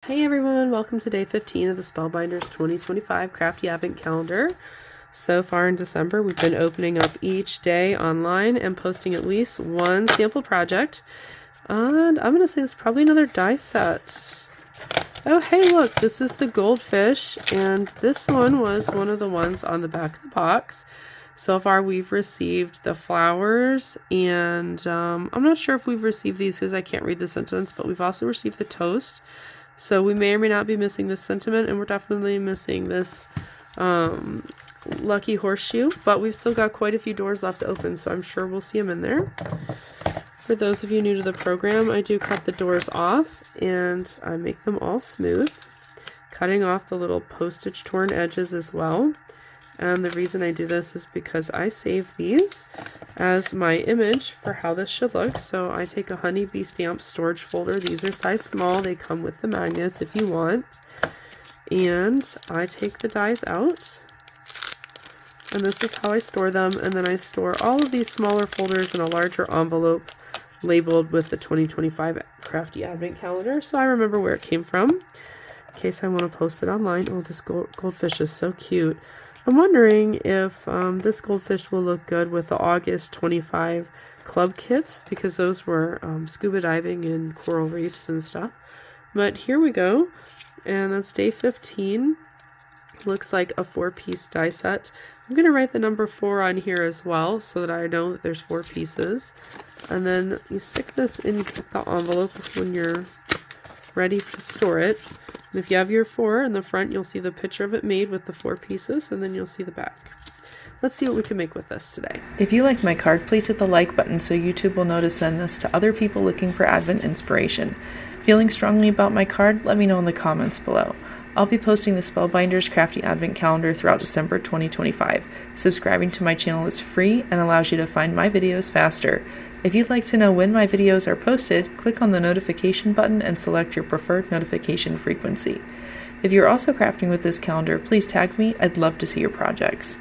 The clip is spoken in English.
Hey everyone, welcome to day 15 of the Spellbinders 2025 Crafty Advent Calendar. So far in December, we've been opening up each day online and posting at least one sample project. And I'm going to say it's probably another die set. Oh, hey, look, this is the goldfish, and this one was one of the ones on the back of the box. So far, we've received the flowers, and I'm not sure if we've received these because I can't read the sentiments, but we've also received the toast. So we may or may not be missing this sentiment, and we're definitely missing this lucky horseshoe, but we've still got quite a few doors left to open, so I'm sure we'll see them in there. For those of you new to the program, I do cut the doors off, and I make them all smooth, cutting off the little postage torn edges as well. And the reason I do this is because I save these as my image for how this should look. So I take a honeybee stamp storage folder. These are size small. They come with the magnets if you want. And I take the dies out. And this is how I store them. And then I store all of these smaller folders in a larger envelope labeled with the 2025 Crafty Advent Calendar, so I remember where it came from in case I want to post it online. Oh, this goldfish is so cute. I'm wondering if this goldfish will look good with the August 25 club kits, because those were scuba diving and coral reefs and stuff. But here we go, and that's day 15. Looks like a 4-piece die set. I'm going to write the number 4 on here as well so that I know that there's 4 pieces. And then you stick this in the envelope when you're ready to store it. And if you have your 4 in the front, you'll see the picture of it made with the 4 pieces, and then you'll see the back. Let's see what we can make with this today. If you like my card, please hit the like button so YouTube will know to send this to other people looking for Advent inspiration. Feeling strongly about my card? Let me know in the comments below. I'll be posting the Spellbinders Crafty Advent Calendar throughout December 2025. Subscribing to my channel is free and allows you to find my videos faster. If you'd like to know when my videos are posted, click on the notification button and select your preferred notification frequency. If you're also crafting with this calendar, please tag me. I'd love to see your projects.